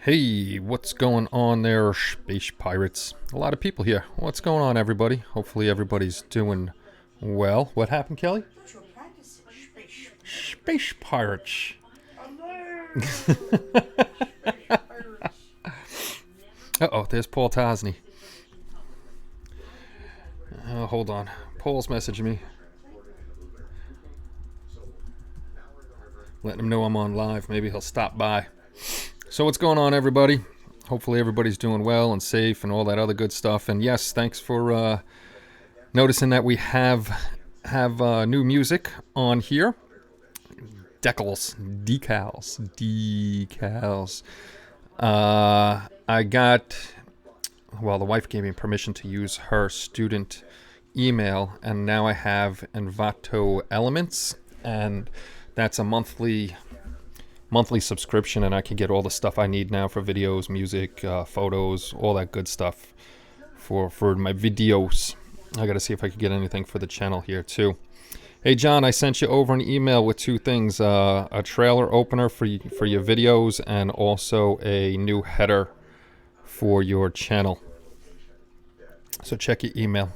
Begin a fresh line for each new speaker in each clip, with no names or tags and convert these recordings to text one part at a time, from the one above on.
Hey, what's going on there, space pirates? A lot of people here. What's going on, everybody? Hopefully everybody's doing well. What happened, Kelly? Space pirates. Uh-oh, there's Paul Tosney. Hold on. Paul's messaging me. Letting him know I'm on live. Maybe he'll stop by. So what's going on, everybody? Hopefully everybody's doing well and safe and all that other good stuff. And yes, thanks for noticing that we have new music on here. Decals. I got, well, the wife gave me permission to use her student email, and now I have Envato Elements, and that's a monthly subscription, and I can get all the stuff I need now for videos, music, photos, all that good stuff for my videos. I gotta see if I could get anything for the channel here too. Hey John, I sent you over an email with two things, a trailer opener for your videos and also a new header for your channel. So check your email.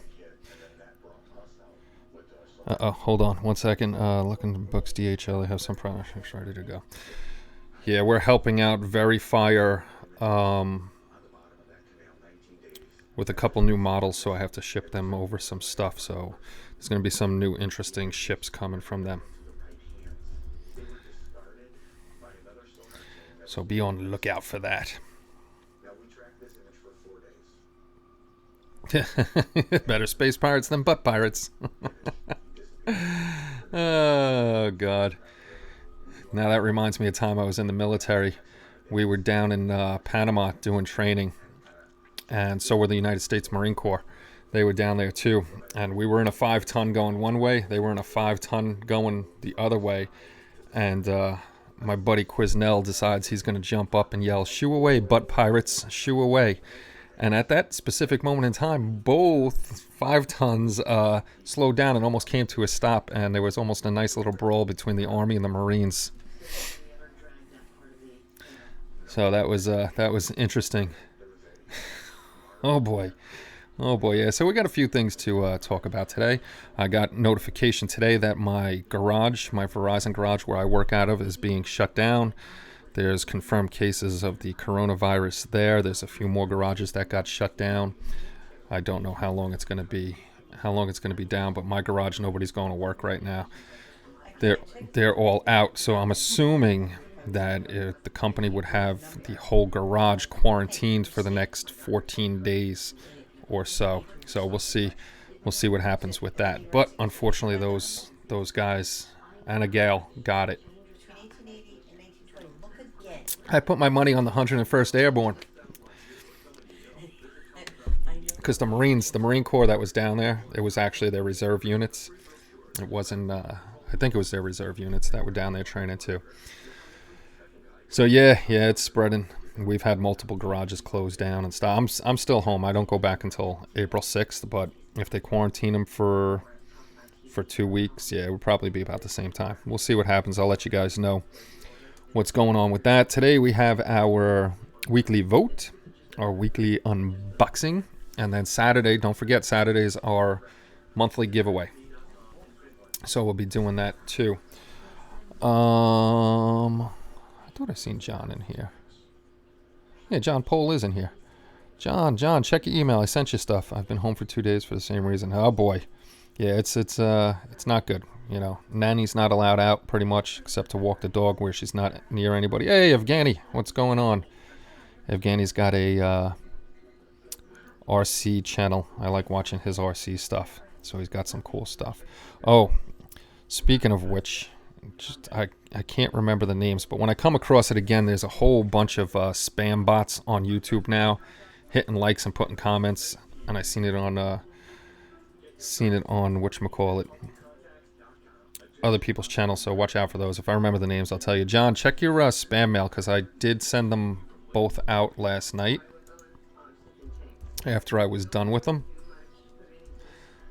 Hold on one second. Looking at books DHL, I have some projects ready to go. Yeah, we're helping out Verifier with a couple new models, so I have to ship them over some stuff. So there's going to be some new interesting ships coming from them. So be on the lookout for that. Better space pirates than butt pirates. Oh, God. Now that reminds me of time I was in the military. We were down in Panama doing training, and so were the United States Marine Corps. They were down there too, and we were in a 5-ton going one way. They were in a 5-ton going the other way, and my buddy Quiznell decides he's going to jump up and yell, "Shoo away, butt pirates, shoo away." And at that specific moment in time, both 5-tons slowed down and almost came to a stop, and there was almost a nice little brawl between the Army and the Marines. So that was interesting. Oh boy, yeah. So we got a few things to talk about today. I got notification today that my Verizon garage where I work out of, is being shut down. There's confirmed cases of the coronavirus there. There's a few more garages that got shut down. I don't know how long it's going to be down, but my garage, nobody's going to work right now. They're all out. So I'm assuming that the company would have the whole garage quarantined for the next 14 days or so. So we'll see what happens with that. But unfortunately, those guys and a gal got it. I put my money on the 101st Airborne because the Marine Corps that was down there, it was actually their reserve units. It wasn't. I think it was their reserve units that were down there training too. So yeah, it's spreading. We've had multiple garages closed down and stuff. I'm still home. I don't go back until April 6th. But if they quarantine them for 2 weeks, yeah, it would probably be about the same time. We'll see what happens. I'll let you guys know what's going on with that. Today we have our weekly vote, our weekly unboxing, and then Saturday, don't forget, Saturday is our monthly giveaway. So we'll be doing that too. I thought I seen John in here. Yeah, John Pohl is in here. John, check your email. I sent you stuff. I've been home for 2 days for the same reason. Oh boy. Yeah, it's not good. You know, Nanny's not allowed out pretty much except to walk the dog where she's not near anybody. Hey, Evgeny, what's going on? Evgeny's got a RC channel. I like watching his RC stuff. So he's got some cool stuff. Oh, speaking of which, I can't remember the names, but when I come across it again, there's a whole bunch of spam bots on YouTube now, hitting likes and putting comments, and I seen it on whatchamacallit, other people's channels, so watch out for those. If I remember the names, I'll tell you. John, check your spam mail, because I did send them both out last night after I was done with them.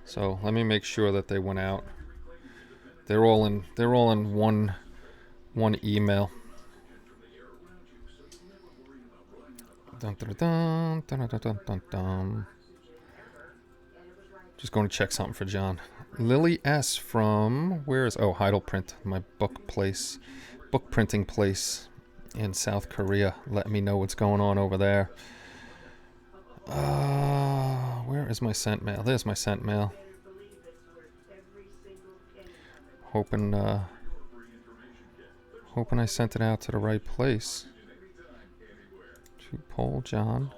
So let me make sure that they went out. They're all in one email. Dun, dun, dun, dun, dun, dun, dun, dun. Just going to check something for John. Lily S. from, where is, oh, Heidelprint, my book printing place in South Korea. Let me know what's going on over there. Where is my sent mail? There's my sent mail. Hoping I sent it out to the right place. To Paul John.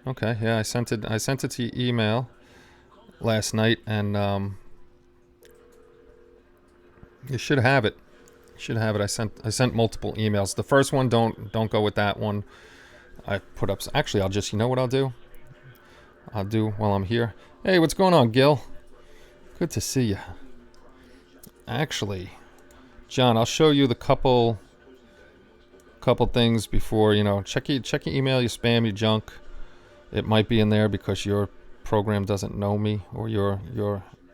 Okay, yeah, I sent it to your email last night, and you should have it. I sent multiple emails. The first one, don't go with that one. I put up. Actually, I'll just, you know what I'll do? I'll do while I'm here. Hey, what's going on, Gil? Good to see you. Actually, John, I'll show you the couple things before, check your email, your spam, your junk. It might be in there because your program doesn't know me, or your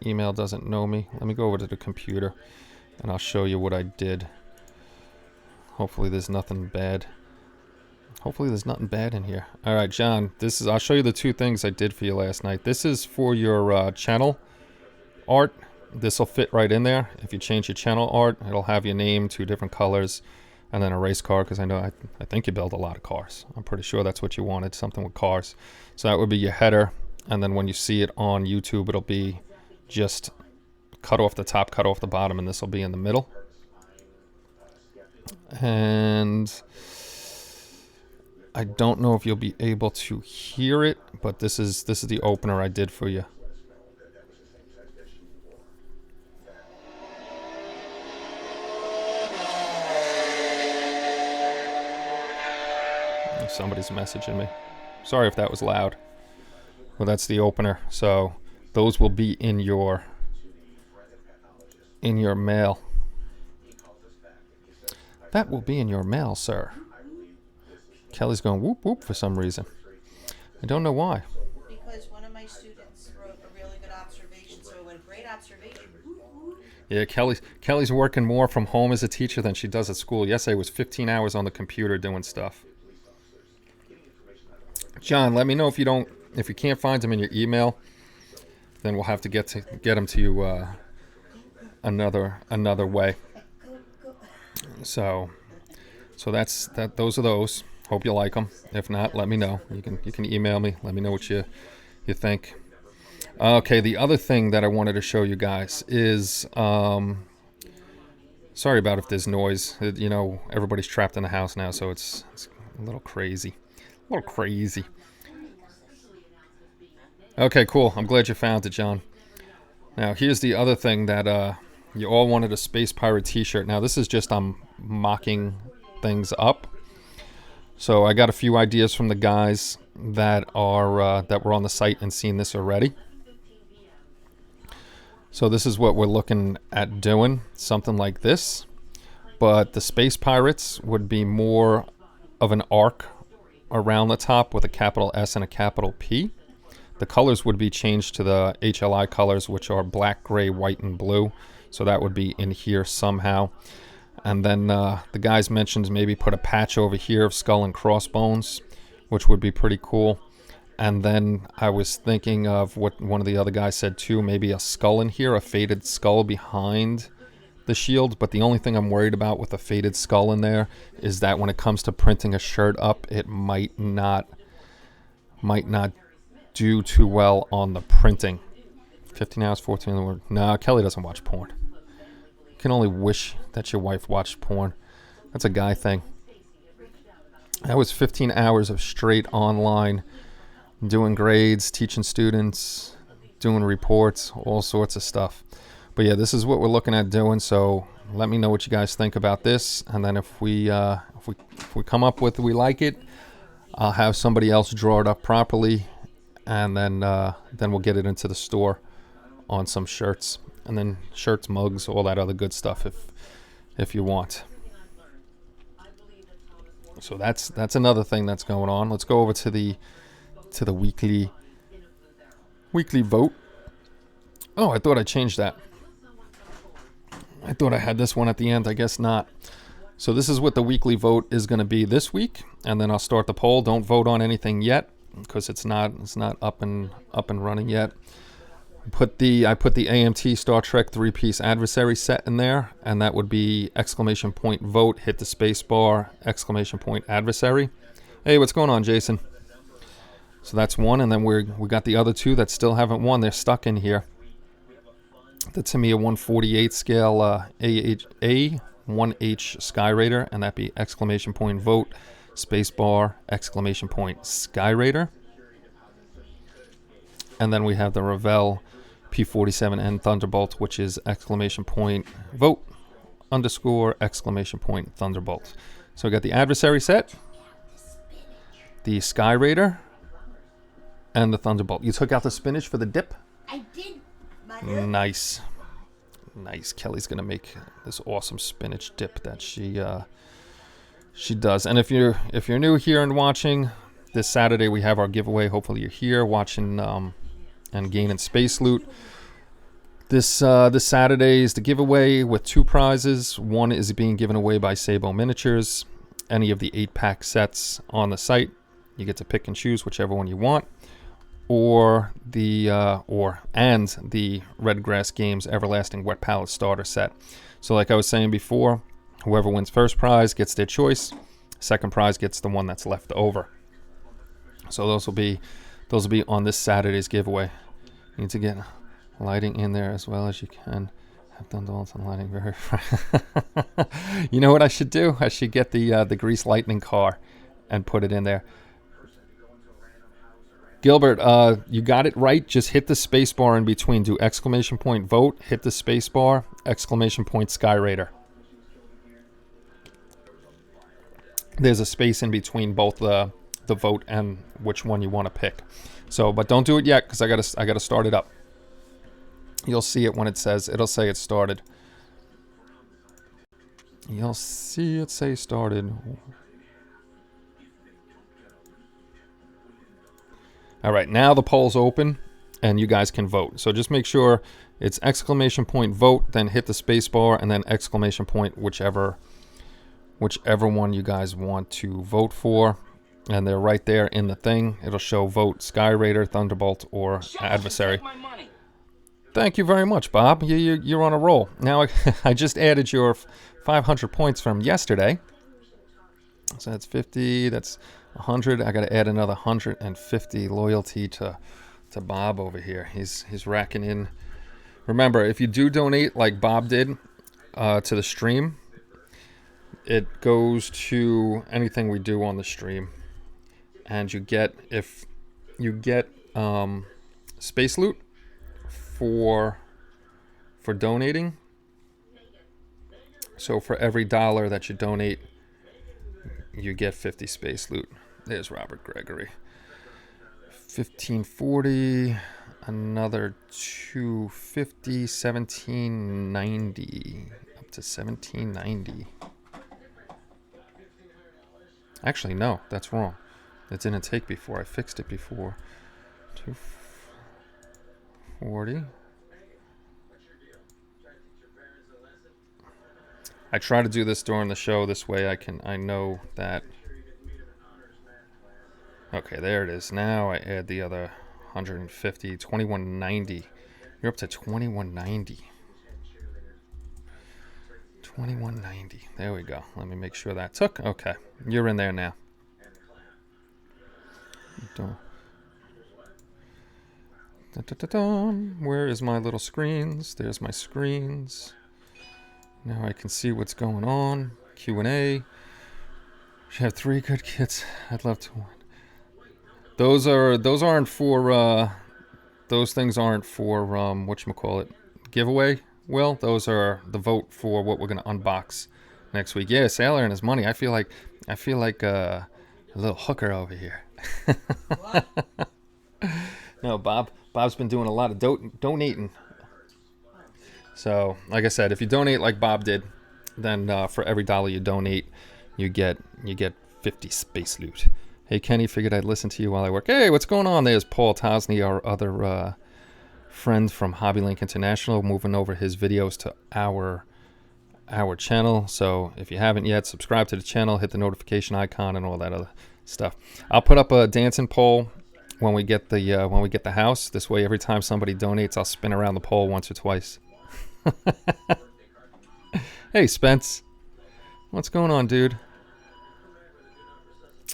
email doesn't know me. Let me go over to the computer and I'll show you what I did. Hopefully there's nothing bad. In here. All right, John, I'll show you the two things I did for you last night. This is for your channel art. This will fit right in there. If you change your channel art, it'll have your name, 2 different colors, and then a race car, because I think you build a lot of cars. I'm pretty sure that's what you wanted, something with cars. So that would be your header, and then when you see it on YouTube, it'll be just cut off the top, cut off the bottom, and this will be in the middle. And I don't know if you'll be able to hear it, but this is the opener I did for you. Somebody's messaging me. Sorry if that was loud. Well, that's the opener. So those will be in your mail. That will be in your mail, sir. Kelly's going whoop whoop for some reason. I don't know why.
Because one of my students wrote a really good observation, so it went great observation.
Yeah, Kelly's working more from home as a teacher than she does at school. Yesterday was 15 hours on the computer doing stuff. John, let me know if you can't find them in your email, then we'll have to get them to you another way. So that's that. Those are those. Hope you like them. If not, let me know. You can email me. Let me know what you think. Okay, the other thing that I wanted to show you guys is sorry about if there's noise. Everybody's trapped in the house now, so it's a little crazy. Okay, cool. I'm glad you found it, John. Now, here's the other thing that you all wanted, a Space Pirate t-shirt. Now, this is just I'm mocking things up. So I got a few ideas from the guys that were on the site and seen this already. So this is what we're looking at doing, something like this. But the Space Pirates would be more of an arc around the top with a capital S and a capital P. The colors would be changed to the HLI colors, which are black, gray, white, and blue. So that would be in here somehow. And then the guys mentioned maybe put a patch over here of skull and crossbones, which would be pretty cool. And then I was thinking of what one of the other guys said too, maybe a skull in here, a faded skull behind the shield. But the only thing I'm worried about with a faded skull in there is that when it comes to printing a shirt up, it might not do too well on the printing. 15 hours, 14 hours. No, Kelly doesn't watch porn. You can only wish that your wife watched porn. That's a guy thing. That was 15 hours of straight online, doing grades, teaching students, doing reports, all sorts of stuff. But yeah, this is what we're looking at doing. So let me know what you guys think about this, and then if we come up with we like it, I'll have somebody else draw it up properly, and then we'll get it into the store on some shirts, and then shirts, mugs, all that other good stuff if you want. So that's another thing that's going on. Let's go over to the weekly vote. Oh, I thought I changed that. I thought I had this one at the end. I guess not. So this is what the weekly vote is going to be this week, and then I'll start the poll. Don't vote on anything yet because it's not up and running yet. I put the AMT Star Trek 3-piece adversary set in there, and that would be exclamation point vote, hit the space bar, exclamation point adversary. Hey, what's going on, Jason? So that's one, and then we got the other two that still haven't won. They're stuck in here. The Tamiya 148 scale A1H Sky Raider, and that'd be exclamation point vote, space bar, exclamation point Sky Raider. And then we have the Revell P47N Thunderbolt, which is exclamation point vote underscore exclamation point Thunderbolt. So we got the adversary set, the Sky Raider, and the Thunderbolt. You took out the spinach for the dip?
I did.
Nice. Kelly's gonna make this awesome spinach dip that she does. And if you're new here and watching, this Saturday we have our giveaway. Hopefully you're here watching and gaining space loot. This Saturday is the giveaway with two prizes. One is being given away by Sabo Miniatures. Any of the 8-pack sets on the site, you get to pick and choose whichever one you want. Or the Redgrass Games Everlasting Wet Palette Starter Set. So like I was saying before, whoever wins first prize gets their choice. Second prize gets the one that's left over. So those will be on this Saturday's giveaway. You need to get lighting in there as well as you can. Have done Dalton lighting very. You know what I should do? I should get the Grease Lightning car and put it in there. Gilbert, you got it right. Just hit the space bar in between. Do exclamation point vote, hit the space bar, exclamation point Sky Raider. There's a space in between both the vote and which one you want to pick. So, but don't do it yet because I gotta start it up. You'll see it when it'll say it started. You'll see it say started. All right, now the poll's open, and you guys can vote. So just make sure it's exclamation point vote, then hit the space bar, and then exclamation point whichever one you guys want to vote for. And they're right there in the thing. It'll show vote Sky Raider, Thunderbolt, or adversary. Thank you very much, Bob. You're on a roll. Now I just added your 500 points from yesterday. So that's 50. That's 100. I got to add another 150 loyalty to Bob over here. He's racking in. Remember, if you do donate like Bob did to the stream, it goes to anything we do on the stream, and you get space loot for donating. So for every $1 that you donate, you get 50 space loot. There's Robert Gregory. 1540, another 250, 1790, up to 1790. Actually, no, that's wrong. It didn't take before. I fixed it before. 240. I try to do this during the show. This way I know that. Okay, there it is. Now I add the other 150, 2190. You're up to 2190. 2190. There we go. Let me make sure that took. Okay, you're in there now. Where is my little screens? There's my screens. Now I can see what's going on. Q&A. Should have 3 good kits. I'd love to win. Those aren't for those things aren't for whatchamacallit, giveaway. Will, those are the vote for what we're gonna unbox next week. Yeah, Sailor and his money. I feel like a little hooker over here.
What?
No, Bob's been doing a lot of donating. So, like I said, if you donate like Bob did, then for every $1 you donate, you get 50 space loot. Hey, Kenny, figured I'd listen to you while I work. Hey, what's going on? There's Paul Tosney, our other friend from HobbyLink International, moving over his videos to our our channel. So if you haven't yet, subscribe to the channel, hit the notification icon, and all that other stuff. I'll put up a dancing pole when we get the house. This way, every time somebody donates, I'll spin around the pole once or twice. Hey, Spence, what's going on, dude?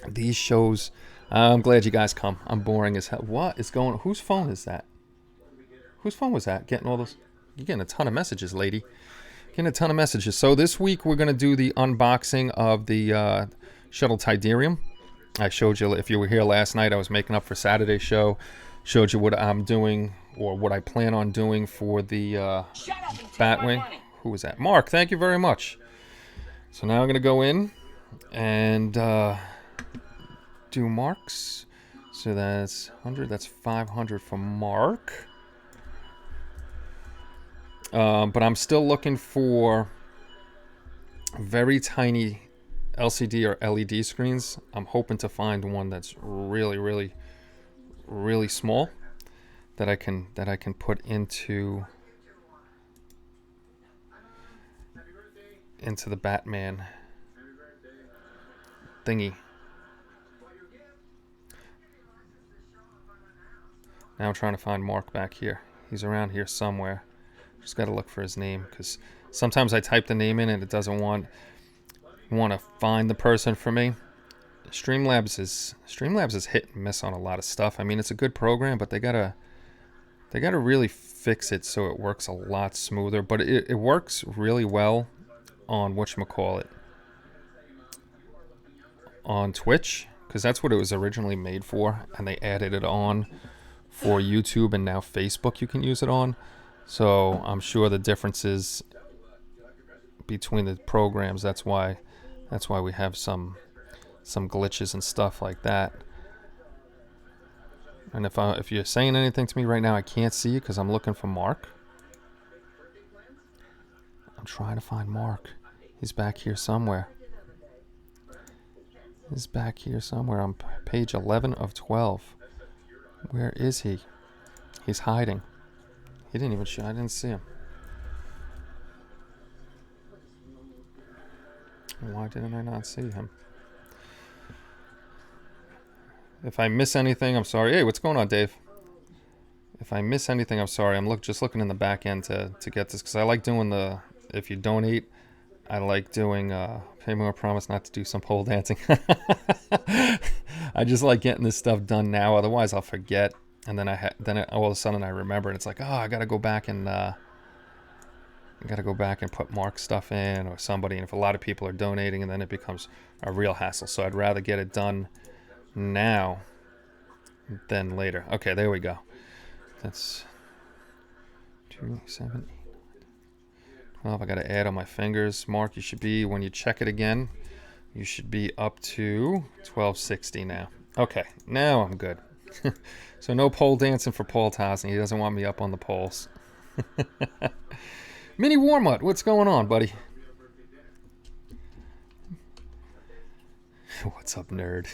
These shows. I'm glad you guys come. I'm boring as hell. What is going on? Whose phone is that? Whose phone was that? Getting all those. You're getting a ton of messages, lady. Getting a ton of messages. So this week we're going to do the unboxing of the Shuttle Tidarium. I showed you, if you were here last night, I was making up for Saturday's show. Showed you what I'm doing, or what I plan on doing for the Batwing. Who was that? Mark, thank you very much. So now I'm going to go in and do Mark's. So that's 100, that's 500 for Mark. But I'm still looking for very tiny LCD or LED screens. I'm hoping to find one that's really, really, really small that I can put into the Batman thingy. Now I'm trying to find Mark back here. He's around here somewhere. Just got to look for his name, because sometimes I type the name in and it doesn't want to find the person for me. Streamlabs is hit and miss on a lot of stuff. I mean, it's a good program, but they gotta really fix it so it works a lot smoother. But it works really well on whatchamacallit, on Twitch, because that's what it was originally made for, and they added it on for YouTube, and now Facebook you can use it on. So I'm sure the differences between the programs, that's why we have some glitches and stuff like that. And if you're saying anything to me right now, I can't see you because I'm looking for Mark. I'm trying to find Mark. He's back here somewhere. He's back here somewhere on page 11 of 12. Where is he? He's hiding. He didn't even show. I didn't see him. Why didn't I not see him? If I miss anything, I'm sorry. Hey, what's going on, Dave? If I miss anything, I'm sorry. I'm just looking in the back end to get this, because I like doing the, if you donate, I like doing pay more, promise not to do some pole dancing. I just like getting this stuff done now. Otherwise, I'll forget. And then all of a sudden I remember, and it's like, oh, I gotta go back and put Mark's stuff in, or somebody. And if a lot of people are donating, and then it becomes a real hassle. So I'd rather get it done now than later. Okay, there we go. That's 2, 7, 8, 12. I gotta add on my fingers. Mark, you should be, when you check it again, you should be up to 1260 now. Okay, now I'm good. So no pole dancing for Paul Tosny. He doesn't want me up on the poles. Mini Warmut, what's going on, buddy? What's up, nerd?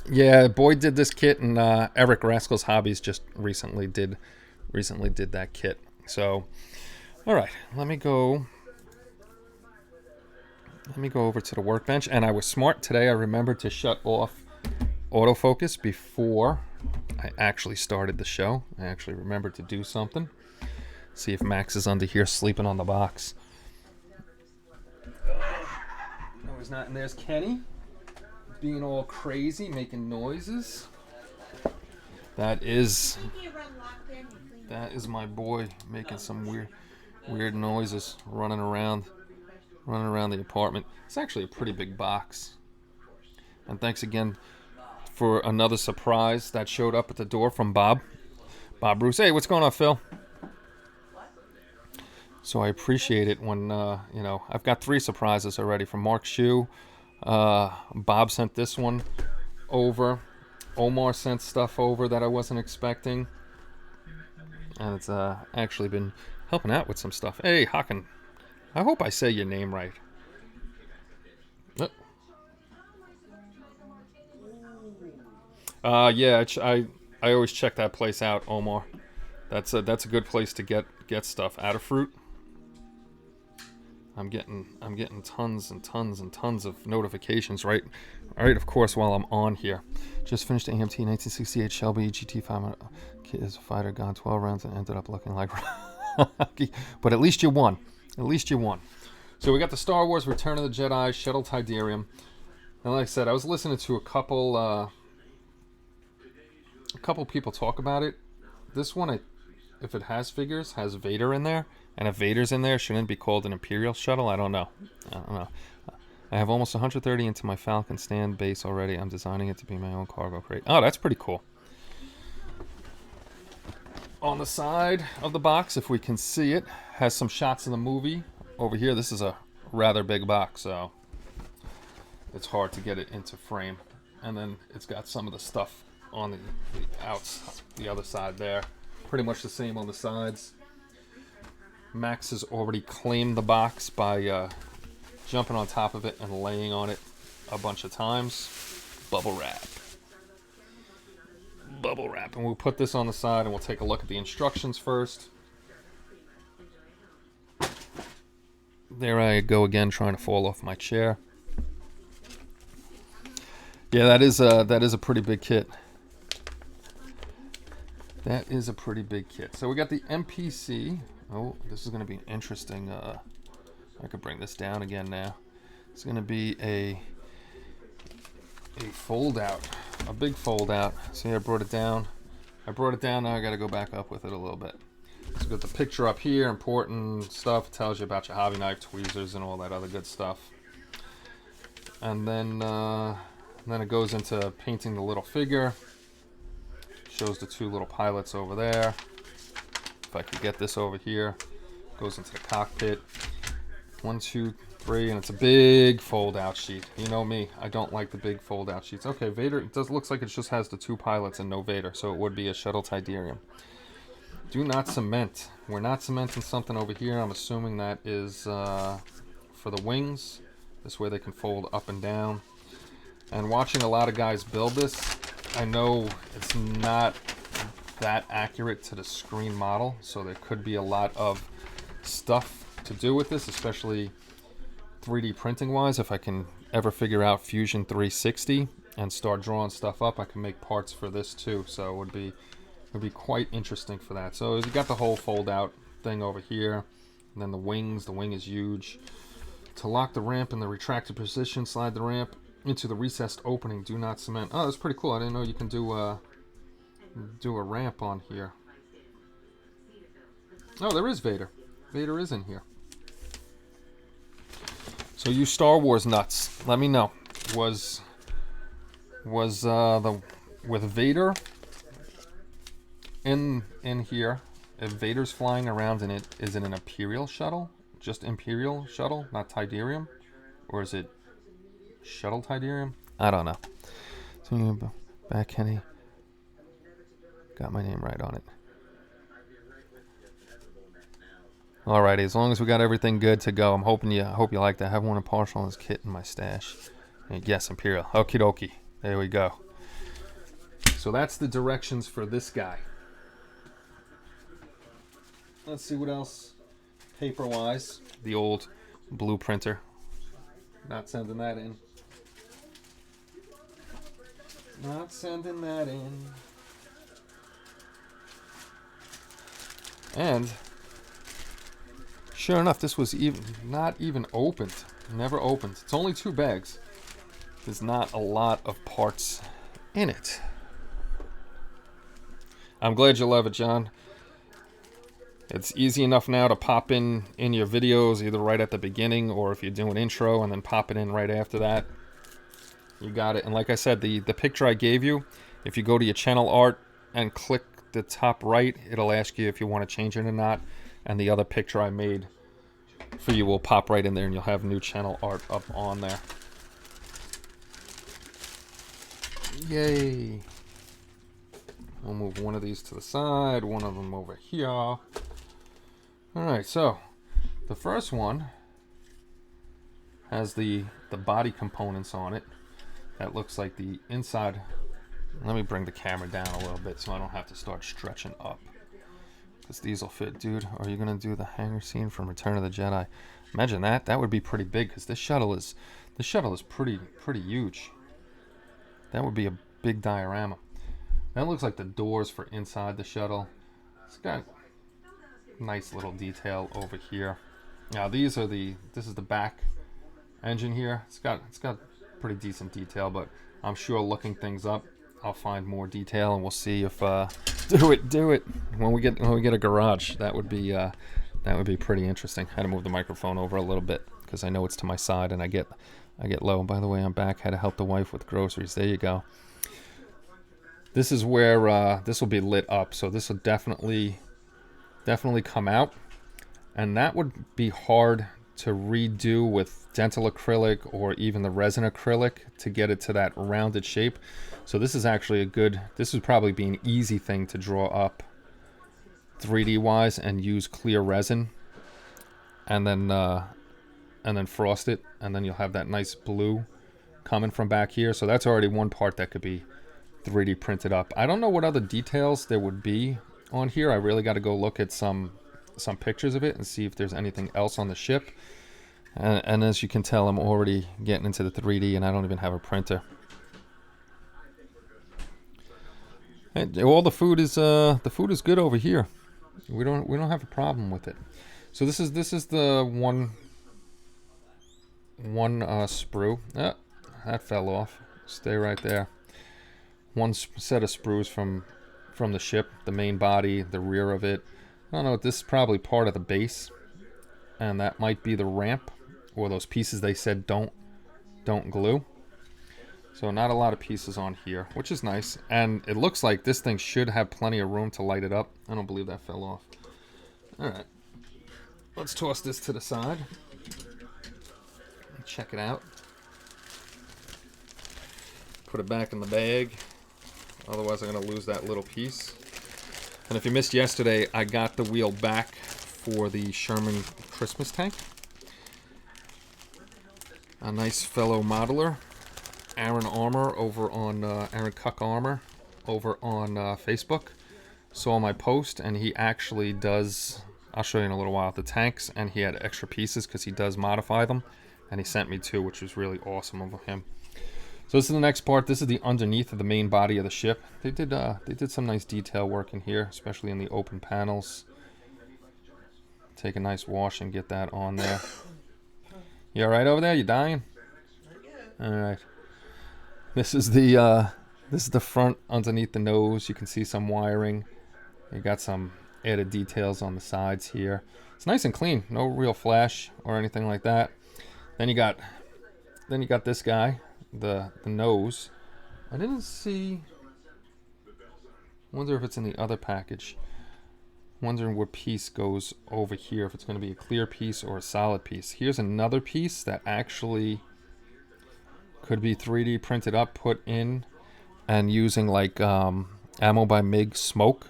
Yeah, Boyd did this kit, and Eric Rascal's Hobbies just recently did that kit. So, all right, let me go over to the workbench. And I was smart today. I remembered to shut off autofocus before I actually started the show. I actually remembered to do something. See if Max is under here sleeping on the box. No, he's not. And there's Kenny, being all crazy, making noises. That is my boy making some weird noises, running around the apartment. It's actually a pretty big box. And thanks again for another surprise that showed up at the door from Bob Bruce. Hey, what's going on, Phil? So I appreciate it when I've got 3 surprises already from Mark Shue. Bob sent this one over. Omar sent stuff over that I wasn't expecting. And it's actually been helping out with some stuff. Hey, Hakan. I hope I say your name right. Yeah, I always check that place out, Omar. That's a good place to get stuff. Adafruit. I'm getting tons and tons and tons of notifications, right? Of course, while I'm on here. Just finished AMT 1968 Shelby GT500. Kid is a fighter, gone 12 rounds and ended up looking like Rocky. But at least you won. At least you won. So we got the Star Wars Return of the Jedi Shuttle Tidarium. And like I said, I was listening to a couple people talk about it. This one, if it has figures, has Vader in there. And if Vader's in there, shouldn't it be called an Imperial shuttle? I don't know. I have almost 130 into my Falcon stand base already. I'm designing it to be my own cargo crate. Oh, that's pretty cool. On the side of the box, if we can see it, has some shots of the movie. Over here, this is a rather big box, so it's hard to get it into frame. And then it's got some of the stuff on the other side there. Pretty much the same on the sides. Max has already claimed the box by jumping on top of it and laying on it a bunch of times. Bubble wrap. Bubble wrap. And we'll put this on the side and we'll take a look at the instructions first. There I go again, trying to fall off my chair. Yeah, that is a pretty big kit. That is a pretty big kit. So we got the MPC. Oh, this is going to be interesting. I could bring this down again now. It's going to be a fold out, a big fold out. See, I brought it down. Now I got to go back up with it a little bit. So got the picture up here, important stuff. It tells you about your hobby knife, tweezers, and all that other good stuff. And then it goes into painting the little figure. Shows the two little pilots over there. If I could get this over here, goes into the cockpit. 1, 2, 3, and it's a big fold-out sheet. You know me, I don't like the big fold-out sheets. Okay, Vader. It looks like it just has the two pilots and no Vader, so it would be a shuttle Tidarium. Do not cement. We're not cementing something over here. I'm assuming that is for the wings. This way they can fold up and down. And watching a lot of guys build this, I know it's not that accurate to the screen model, so there could be a lot of stuff to do with this, especially 3D printing wise. If I can ever figure out Fusion 360 and start drawing stuff up, I can make parts for this too, so it would be quite interesting for that. So you got the whole fold out thing over here, and then the wing is huge. To lock the ramp in the retracted position, slide the ramp into the recessed opening. Do not cement. Oh, that's pretty cool. I didn't know you can do a ramp on here. Oh, there is Vader. Vader is in here. So you Star Wars nuts, let me know. Was with Vader in here? If Vader's flying around in it, is it an Imperial shuttle? Just Imperial shuttle, not Tidarium, or is it shuttle Tidarium? I don't know. So back, Kenny. Got my name right on it. Alrighty, as long as we got everything good to go, I hope you like that. I have one in partial in this kit in my stash. And yes, Imperial. Okie dokie. There we go. So that's the directions for this guy. Let's see what else. Paper-wise, the old blue printer. Not sending that in. Not sending that in. And sure enough, this was not even opened. Never opened. It's only 2 bags. There's not a lot of parts in it. I'm glad you love it, John. It's easy enough now to pop in your videos, either right at the beginning or if you do an intro and then pop it in right after that. You got it. And like I said, the picture I gave you, if you go to your channel art and click the top right, it'll ask you if you want to change it or not. And the other picture I made for you will pop right in there and you'll have new channel art up on there. Yay. We'll move one of these to the side, one of them over here. Alright, so the first one has the body components on it. That looks like the inside Let me bring the camera down a little bit so I don't have to start stretching up. Because these will fit. Dude, are you going to do the hangar scene from Return of the Jedi? Imagine that. That would be pretty big because this shuttle is pretty huge. That would be a big diorama. That looks like the doors for inside the shuttle. It's got nice little detail over here. Now this is the back engine here. It's got pretty decent detail, but I'm sure looking things up, I'll find more detail, and we'll see if do it when we get a garage. That would be pretty interesting. I had to move the microphone over a little bit because I know it's to my side and I get low. By the way, I'm back. Had to help the wife with groceries. There you go. This is where this will be lit up, so this will definitely come out, and that would be hard to redo with dental acrylic or even the resin acrylic to get it to that rounded shape. So this is actually this would probably be an easy thing to draw up 3D wise and use clear resin and then frost it, and then you'll have that nice blue coming from back here. So that's already one part that could be 3D printed up. I don't know what other details there would be on here. I really got to go look at some pictures of it and see if there's anything else on the ship. And as you can tell, I'm already getting into the 3D, and I don't even have a printer. And all the food is good over here. We don't have a problem with it. So this is the one sprue. That fell off. Stay right there. One set of sprues from the ship, the main body, the rear of it. I don't know, this is probably part of the base, and that might be the ramp, or those pieces they said don't glue. So not a lot of pieces on here, which is nice, and it looks like this thing should have plenty of room to light it up. I don't believe that fell off. Alright, let's toss this to the side. Check it out. Put it back in the bag. Otherwise, I'm going to lose that little piece. And if you missed yesterday, I got the wheel back for the Sherman Christmas tank. A nice fellow modeler, Aaron Armour over on Aaron Cuck Armor over on Facebook, saw my post, and he actually does. I'll show you in a little while the tanks, and he had extra pieces because he does modify them, and he sent me two, which was really awesome of him. So this is the next part. This is the underneath of the main body of the ship. They did some nice detail work in here, especially in the open panels. Take a nice wash and get that on there. You all right over there? You dying? All right. This is the front underneath the nose. You can see some wiring. You got some added details on the sides here. It's nice and clean. No real flash or anything like that. Then you got this guy. The nose. I didn't see. Wonder if it's in the other package. Wondering what piece goes over here, if it's going to be a clear piece or a solid piece. Here's another piece that actually could be 3D printed up, put in, and using like Ammo by MiG smoke.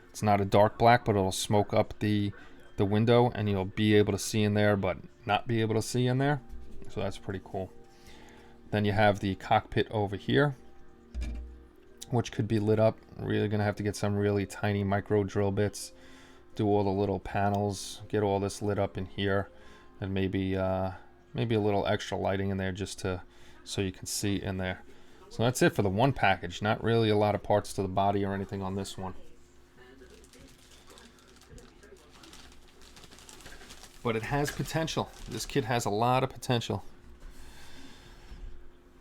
It's not a dark black, but it'll smoke up the window, and you'll be able to see in there, but not be able to see in there. So that's pretty cool. Then you have the cockpit over here, which could be lit up. Really gonna have to get some really tiny micro drill bits, do all the little panels, get all this lit up in here, and maybe a little extra lighting in there just so you can see in there. So that's it for the one package. Not really a lot of parts to the body or anything on this one. But it has potential. This kit has a lot of potential.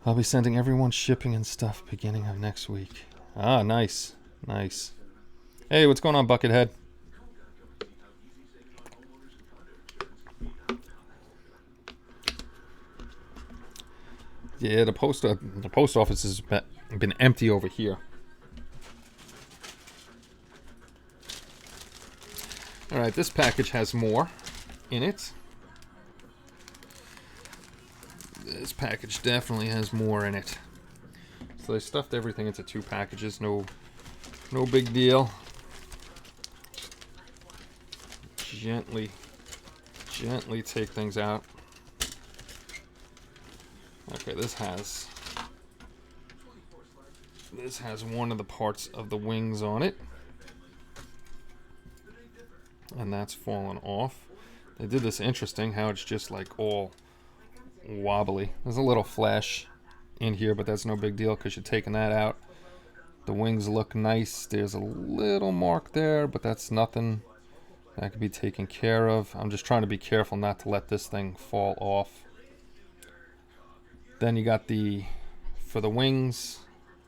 I'll be sending everyone shipping and stuff beginning of next week. Ah, nice. Nice. Hey, what's going on, Buckethead? Yeah, the post office has been empty over here. All right, this package has more in it. This package definitely has more in it. So they stuffed everything into two packages. No big deal. Gently take things out. Okay, this has This has one of the parts of the wings on it, and that's fallen off. They did this interesting, how it's just like all wobbly. There's a little flash in here, but that's no big deal because you're taking that out. The wings look nice. There's a little mark there, but that's nothing that could be taken care of. I'm just trying to be careful not to let this thing fall off. Then you got for the wings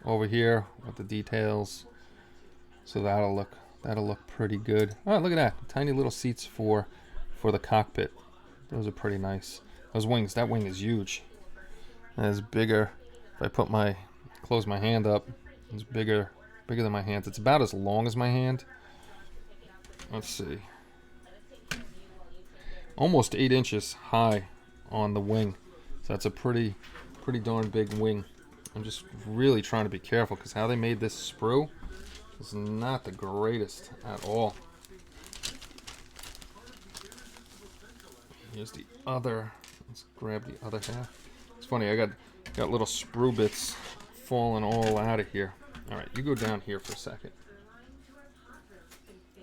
over here with the details. So that'll look pretty good. Oh, look at that. Tiny little seats for the cockpit. Those are pretty nice. Those wings, that wing is huge. And it's bigger. If I close my hand up, it's bigger than my hand. It's about as long as my hand. Let's see. Almost 8 inches high on the wing. So that's a pretty darn big wing. I'm just really trying to be careful because how they made this sprue is not the greatest at all. Here's the other. Let's grab the other half. It's funny, I got little sprue bits falling all out of here. All right, you go down here for a second.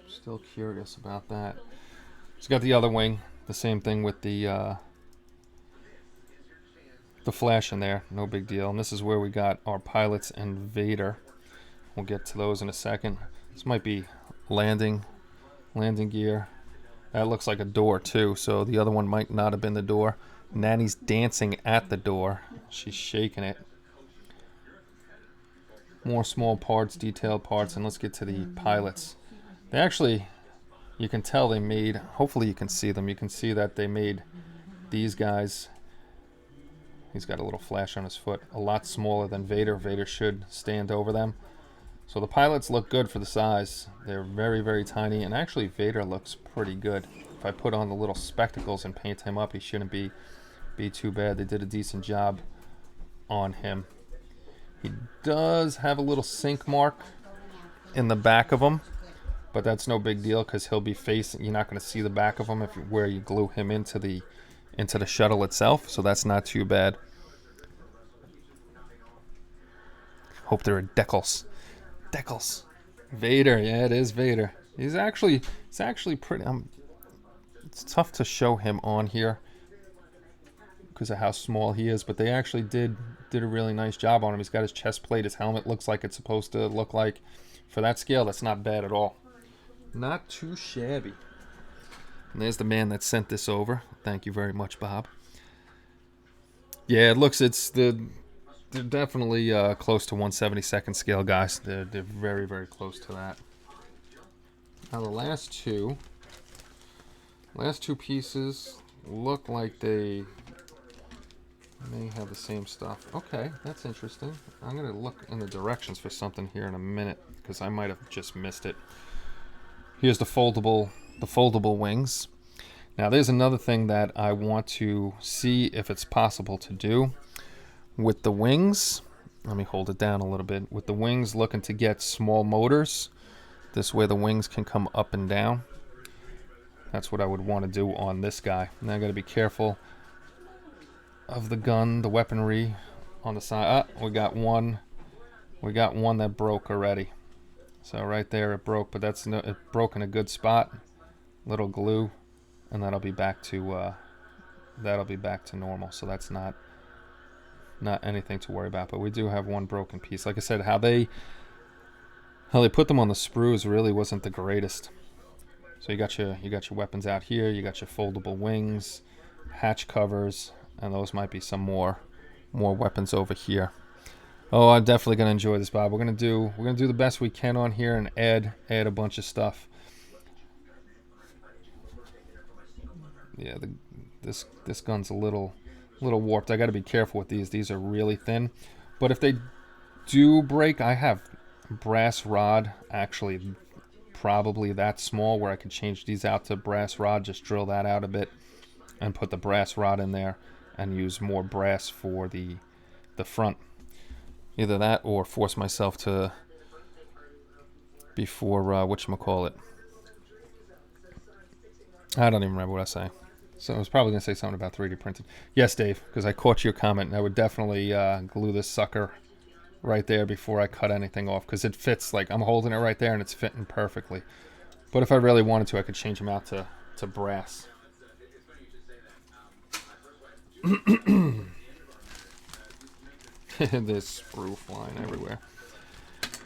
Still curious about that. It's got the other wing. The same thing with the flash in there. No big deal. And this is where we got our pilots and Vader. We'll get to those in a second. This might be landing gear. That looks like a door too, so the other one might not have been the door. Nanny's dancing at the door. She's shaking it. More small parts, detailed parts, and let's get to the pilots. They actually, you can tell they made, hopefully you can see them. You can see that they made these guys, he's got a little flash on his foot, a lot smaller than Vader. Vader should stand over them. So the pilots look good for the size. They're very, very tiny, and actually Vader looks pretty good. If I put on the little spectacles and paint him up, he shouldn't be too bad. They did a decent job on him. He does have a little sink mark in the back of him, but that's no big deal because he'll be facing, you're not going to see the back of him where you glue him into the shuttle itself, so that's not too bad. Hope there are decals. Vader, yeah, it is Vader. It's actually pretty. It's tough to show him on here because of how small he is, but they actually did a really nice job on him. He's got his chest plate. His helmet looks like it's supposed to look like. For that scale, that's not bad at all. Not too shabby. And there's the man that sent this over. Thank you very much, Bob. Yeah, it looks. They're definitely close to 1/72nd scale, guys. They're very, very close to that. Now the last two pieces look like they may have the same stuff. Okay, that's interesting. I'm gonna look in the directions for something here in a minute because I might have just missed it. Here's the foldable wings. Now there's another thing that I want to see if it's possible to do. With the wings, let me hold it down a little bit. With the wings, looking to get small motors. This way the wings can come up and down. That's what I would want to do on this guy. Now I got to be careful of the gun, the weaponry on the side. We got one that broke already. So right there it broke, but it broke in a good spot. Little glue, and that'll be back to normal. So that's not anything to worry about, but we do have one broken piece. Like I said, how they put them on the sprues really wasn't the greatest. So you got your weapons out here, you got your foldable wings, hatch covers, and those might be some more weapons over here. Oh, I'm definitely gonna enjoy this, Bob. We're gonna do the best we can on here and add a bunch of stuff. Yeah, this gun's a little warped. I got to be careful with these. These are really thin, but if they do break, I have brass rod, actually probably that small, where I could change these out to brass rod, just drill that out a bit and put the brass rod in there and use more brass for the front. Either that or force myself to, before whatchamacallit, I don't even remember what I say. So I was probably going to say something about 3D printed. Yes, Dave, because I caught your comment, and I would definitely glue this sucker right there before I cut anything off, because it fits, like I'm holding it right there and it's fitting perfectly. But if I really wanted to, I could change them out to brass. There's sprue flying everywhere.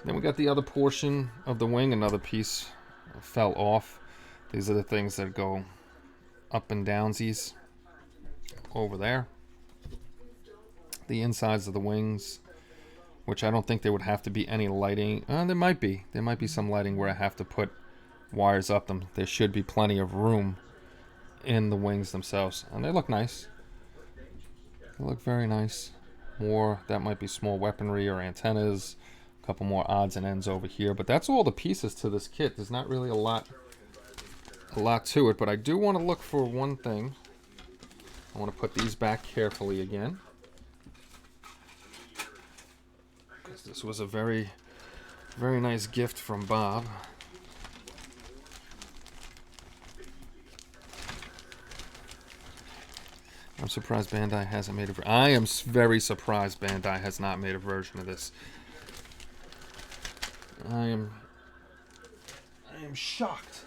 Then we got the other portion of the wing. Another piece fell off. These are the things that go up and downsies over there. The insides of the wings, which I don't think there would have to be any lighting. There might be. There might be some lighting where I have to put wires up them. There should be plenty of room in the wings themselves. And they look nice. They look very nice. More, that might be small weaponry or antennas. A couple more odds and ends over here. But that's all the pieces to this kit. There's not really a lot to it. But I do want to look for one thing. I want to put these back carefully again. Because this was a very, very nice gift from Bob. I'm surprised Bandai hasn't made a I am very surprised Bandai has not made a version of this. I am shocked.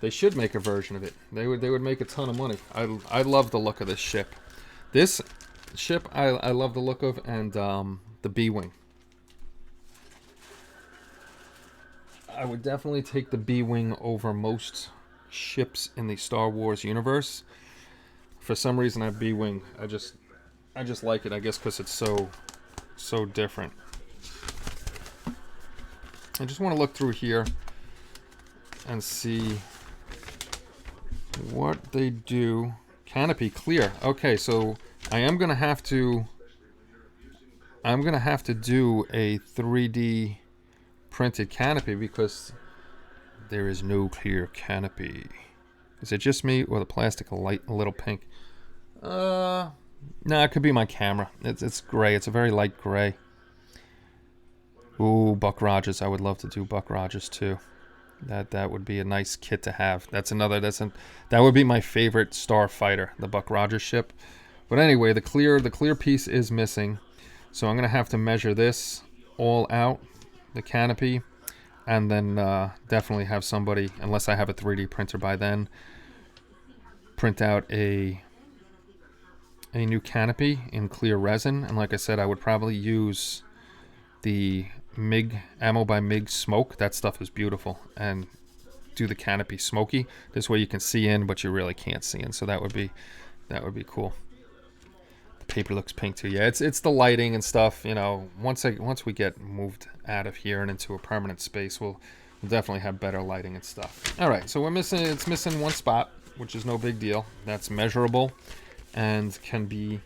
They should make a version of it. They would make a ton of money. I love the look of this ship. This ship I love the look of, and the B-Wing. I would definitely take the B-Wing over most ships in the Star Wars universe. For some reason, that B-Wing, I just like it. I guess because it's so different. I just want to look through here and see what they do. Canopy clear. Okay, so I am gonna have to. I'm gonna have to do a 3D printed canopy because there is no clear canopy. Is it just me or the plastic a little pink? No, it could be my camera. It's gray. It's a very light gray. Ooh, Buck Rogers. I would love to do Buck Rogers too. That would be a nice kit to have. That would be my favorite starfighter, the Buck Rogers ship. But anyway, the clear piece is missing, so I'm gonna have to measure this all out, the canopy. And then definitely have somebody, unless I have a 3D printer by then, print out a new canopy in clear resin. And like I said, I would probably use the MiG, Ammo by MiG smoke. That stuff is beautiful. And do the canopy smoky. This way you can see in, but you really can't see in. So that would be cool. The paper looks pink too. Yeah, it's the lighting and stuff. You know, once we get moved out of here and into a permanent space, we'll definitely have better lighting and stuff. All right, so it's missing one spot, which is no big deal. That's measurable and can be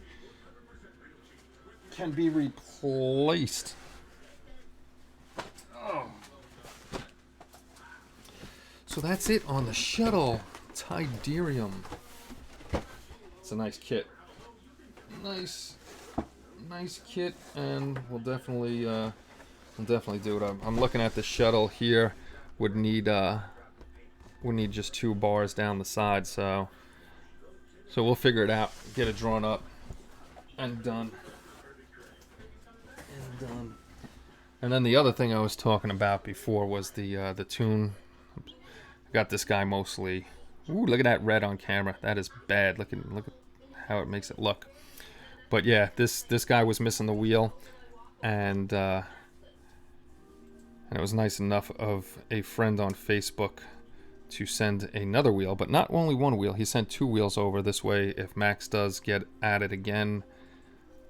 replaced. Oh. So that's it on the shuttle Tidarium. It's a nice kit. Nice kit, and we'll definitely do it. I'm looking at the shuttle here. Would need just 2 bars down the side, so we'll figure it out. Get it drawn up and done. And then the other thing I was talking about before was the tune. Got this guy mostly. Ooh, look at that red on camera. That is bad. Look at how it makes it look. But yeah, this guy was missing the wheel, and it was nice enough of a friend on Facebook to send another wheel, but not only one wheel. He sent 2 wheels over. This way, if Max does get added again,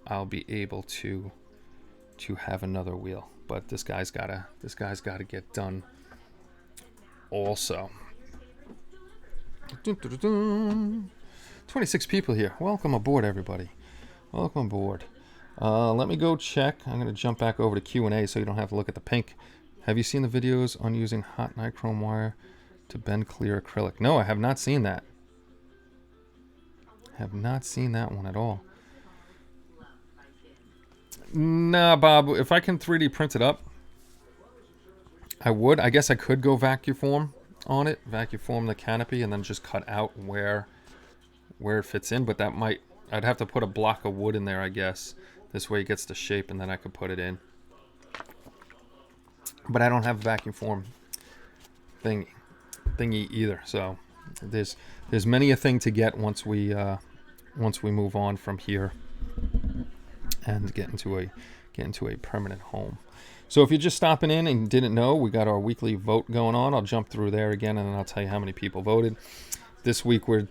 I'll be able to have another wheel. But this guy's gotta get done also. 26 people here. Welcome aboard, everybody. Welcome aboard. Let me go check. I'm going to jump back over to Q&A so you don't have to look at the pink. Have you seen the videos on using hot nichrome wire to bend clear acrylic? No, I have not seen that. Have not seen that one at all. Nah, Bob, if I can 3D print it up, I would. I guess I could go vacuum form on it, vacuum form the canopy, and then just cut out where it fits in. But that might, I'd have to put a block of wood in there, I guess. This way it gets the shape, and then I could put it in. But I don't have a vacuum form thingy either. So there's many a thing to get once we move on from here and get into a permanent home. So if you're just stopping in and didn't know, we got our weekly vote going on. I'll jump through there again, and then I'll tell you how many people voted. This week we're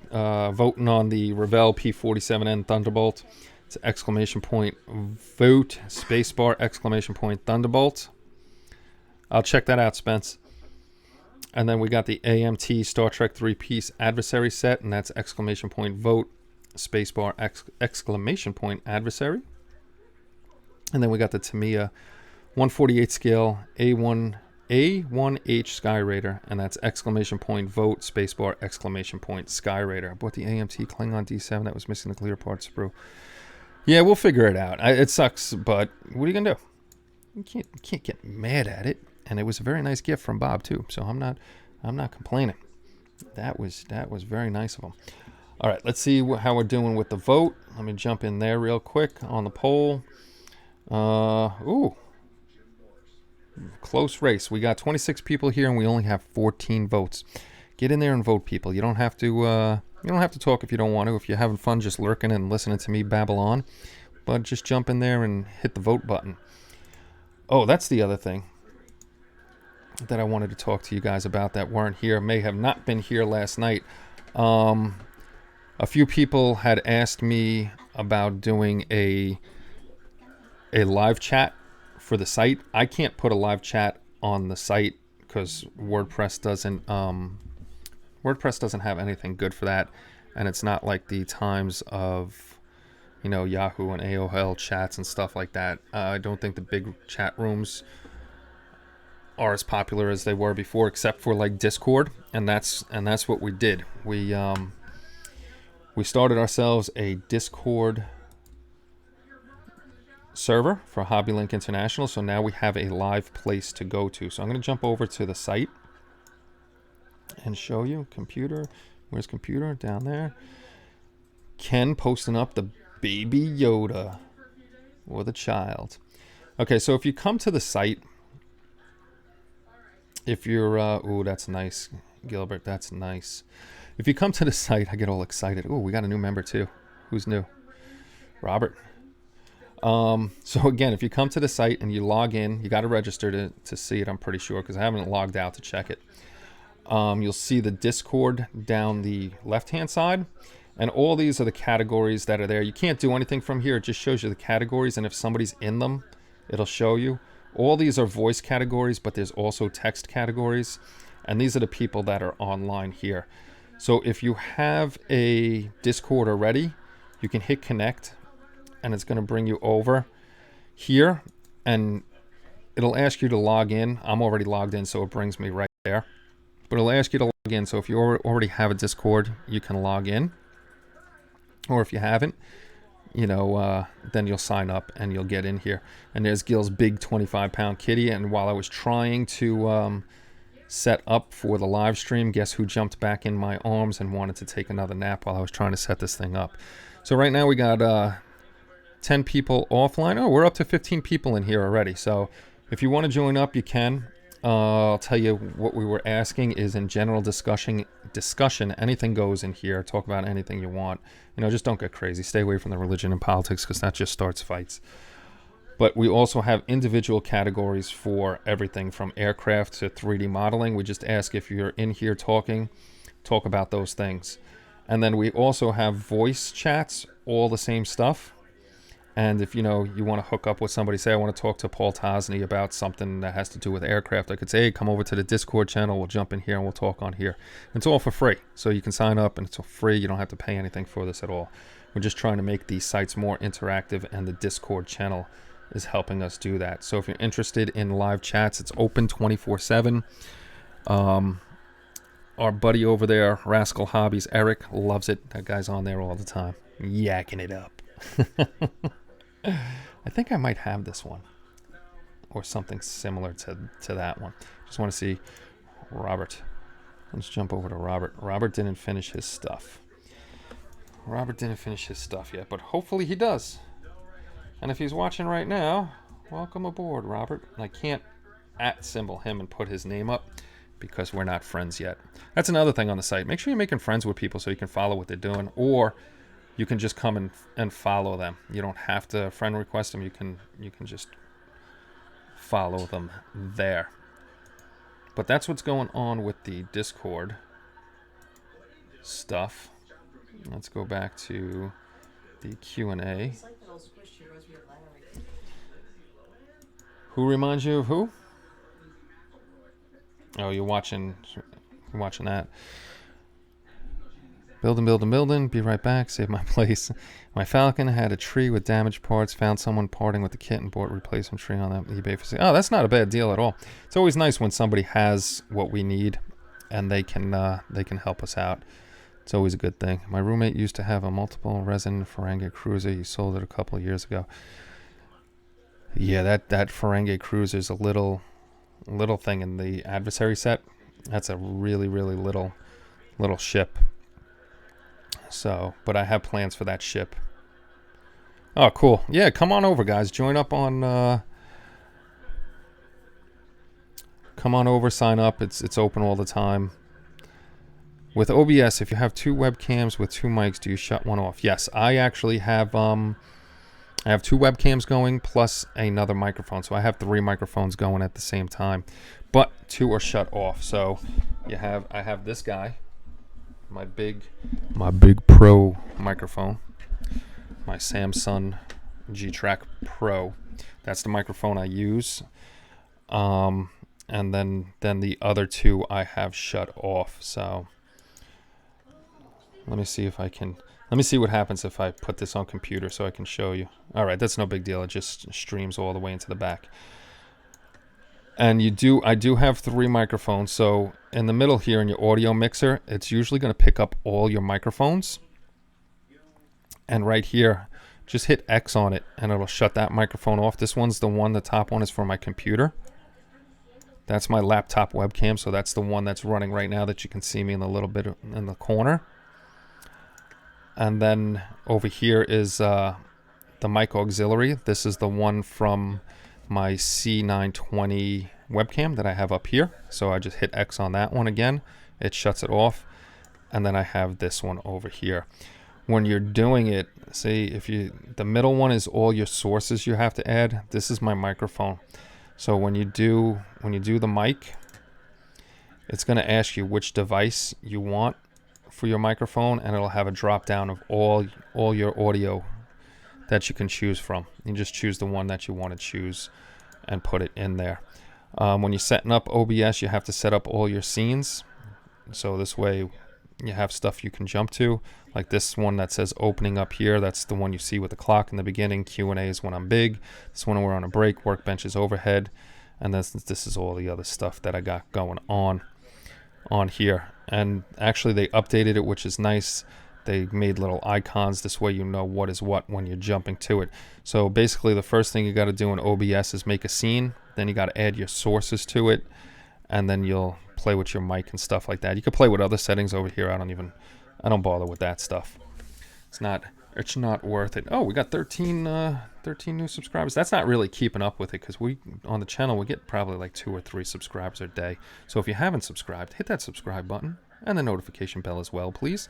voting on the Revell P47N Thunderbolt. It's exclamation point vote, spacebar, exclamation point Thunderbolt. I'll check that out, Spence. And then we got the AMT Star Trek 3-piece adversary set, and that's exclamation point vote, spacebar, exclamation point adversary. And then we got the Tamiya 148 scale A1H Sky Raider, and that's exclamation point vote, spacebar, exclamation point Sky Raider. I bought the AMT Klingon D7 that was missing the clear part sprue. Yeah, we'll figure it out. It sucks, but what are you gonna do? You can't get mad at it. And it was a very nice gift from Bob too, so I'm not complaining. That was very nice of him. All right, let's see how we're doing with the vote. Let me jump in there real quick on the poll. Ooh, close race. We got 26 people here, and we only have 14 votes. Get in there and vote, people. You don't have to talk if you don't want to. If you're having fun just lurking and listening to me babble on, but just jump in there and hit the vote button. Oh, that's the other thing that I wanted to talk to you guys about that weren't here, may have not been here last night. A few people had asked me about doing a live chat for the site. I can't put a live chat on the site because WordPress doesn't have anything good for that, and it's not like the times of Yahoo and AOL chats and stuff like that. I don't think the big chat rooms are as popular as they were before, except for like Discord, and that's what we did. We started ourselves a Discord server for HobbyLink International, so now we have a live place to go to. So I'm going to jump over to the site and show you. Computer, where's computer? Down there. Ken posting up the baby Yoda or the child. Okay, so if you come to the site, if you're, ooh, that's nice, Gilbert, that's nice. If you come to the site, I get all excited. Ooh, we got a new member too. Who's new? Robert. So again, if you come to the site and you log in, you got to register to see it, I'm pretty sure, because I haven't logged out to check it. You'll see the Discord down the left-hand side, and all these are the categories that are there. You can't do anything from here. It just shows you the categories, and if somebody's in them, it'll show you. All these are voice categories, but there's also text categories, and these are the people that are online here. So if you have a Discord already, you can hit connect, and it's going to bring you over here, and it'll ask you to log in. I'm already logged in, so it brings me right there. But it'll ask you to log in, so if you already have a Discord, you can log in. Or if you haven't, then you'll sign up and you'll get in here. And there's Gil's big 25-pound kitty. And while I was trying to set up for the live stream, guess who jumped back in my arms and wanted to take another nap while I was trying to set this thing up. So right now we got 10 people offline. Oh, we're up to 15 people in here already. So if you want to join up, you can. I'll tell you what we were asking is in general discussion, anything goes in here. Talk about anything you want. Just don't get crazy. Stay away from the religion and politics, because that just starts fights. But we also have individual categories for everything from aircraft to 3D modeling. We just ask if you're in here talk about those things. And then we also have voice chats, all the same stuff. And if you want to hook up with somebody, say I want to talk to Paul Tosny about something that has to do with aircraft, I could say, hey, come over to the Discord channel, we'll jump in here and we'll talk on here. It's all for free, so you can sign up and it's all free. You don't have to pay anything for this at all. We're just trying to make these sites more interactive, and the Discord channel is helping us do that. So if you're interested in live chats, it's open 24/7. Our buddy over there, Rascal Hobbies, Eric, loves it. That guy's on there all the time, yakking it up. I think I might have this one or something similar to that one. Just want to see Robert. Let's jump over to Robert. Robert didn't finish his stuff. Robert didn't finish his stuff yet, but hopefully he does. And if he's watching right now, welcome aboard, Robert. And I can't @ him and put his name up because we're not friends yet. That's another thing on the site. Make sure you're making friends with people so you can follow what they're doing, or you can just come and follow them. You don't have to friend request them. You can just follow them there. But that's what's going on with the Discord stuff. Let's go back to the Q&A. Who reminds you of who? Oh, you're watching that. Building. Be right back. Save my place. My Falcon had a tree with damaged parts. Found someone parting with the kit and bought a replacement tree on that eBay for sale. Oh, that's not a bad deal at all. It's always nice when somebody has what we need and they can help us out. It's always a good thing. My roommate used to have a multiple resin Ferengi Cruiser. He sold it a couple of years ago. Yeah, that Ferengi Cruiser is a little thing in the adversary set. That's a really little ship. So, but I have plans for that ship. Oh, cool. Yeah, come on over, guys. Join up on. Come on over, sign up. It's open all the time. With OBS, if you have 2 webcams with 2 mics, do you shut one off? Yes, I actually have. I have 2 webcams going plus another microphone, so I have 3 microphones going at the same time, but 2 are shut off. So I have this guy, my big Pro microphone, my Samsung G-Track Pro. That's the microphone I use. And then the other 2 I have shut off. So let me see what happens if I put this on computer so I can show you. All right, that's no big deal. It just streams all the way into the back. And I do have 3 microphones. So in the middle here in your audio mixer, it's usually going to pick up all your microphones. And right here, just hit X on it and it'll shut that microphone off. This one's the top one is for my computer. That's my laptop webcam. So that's the one that's running right now that you can see me in a little bit in the corner. And then over here is the mic auxiliary. This is the one from my C920 webcam that I have up here. So I just hit X on that one again. It shuts it off. And then I have this one over here. When you're doing it, see the middle one is all your sources you have to add. This is my microphone. So when you do the mic, it's going to ask you which device you want for your microphone, and it'll have a drop down of all your audio that you can choose from. You just choose the one that you want to choose and put it in there. When you're setting up OBS, you have to set up all your scenes. So this way you have stuff you can jump to. Like this one that says opening up here, that's the one you see with the clock in the beginning. Q&A is when I'm big. This one we're on a break. Workbench is overhead. And this is all the other stuff that I got going on here. And actually they updated it, which is nice. They made little icons. This way you know what is what when you're jumping to it. So basically the first thing you got to do in OBS is make a scene. Then you got to add your sources to it. And then you'll play with your mic and stuff like that. You can play with other settings over here. I don't bother with that stuff. It's not worth it. Oh, we got 13 new subscribers. That's not really keeping up with it because on the channel we get probably like 2 or 3 subscribers a day. So if you haven't subscribed, hit that subscribe button and the notification bell as well, please.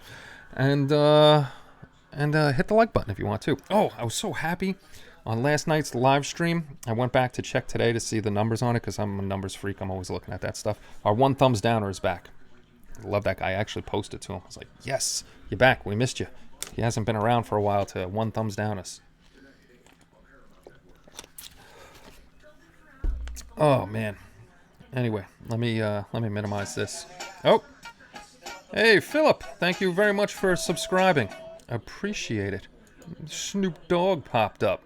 And hit the like button if you want to. Oh, I was so happy on last night's live stream. I went back to check today to see the numbers on it because I'm a numbers freak. I'm always looking at that stuff. Our 1 thumbs downer is back. I love that guy. I actually posted to him. I was like, yes, you're back. We missed you. He hasn't been around for a while to 1 thumbs down us. Oh man. Anyway, let me minimize this. Oh, hey Philip, thank you very much for subscribing. Appreciate it. Snoop Dogg popped up.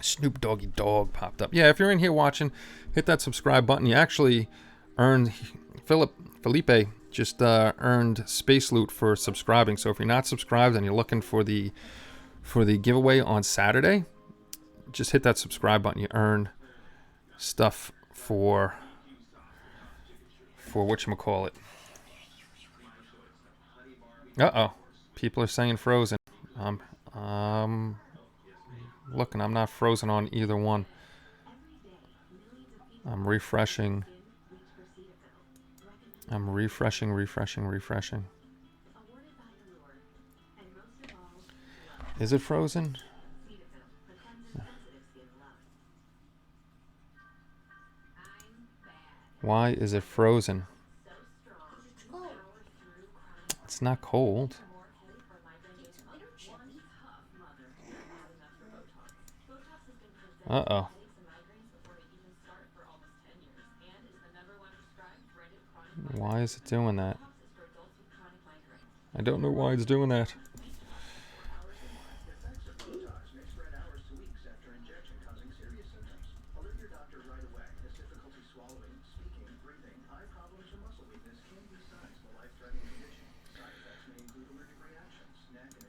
Snoop Doggy Dog popped up. Yeah, if you're in here watching, hit that subscribe button. You actually earned Felipe just earned Space Loot for subscribing. So if you're not subscribed and you're looking for the giveaway on Saturday, just hit that subscribe button. You earn stuff for whatchamacallit. Uh-oh. People are saying frozen. looking. I'm not frozen on either one. I'm refreshing. I'm refreshing. Is it frozen? Why is it frozen?
It's cold.
It's not cold.
Take some energy.
Uh-oh. Why is it doing that? I don't know why it's doing that.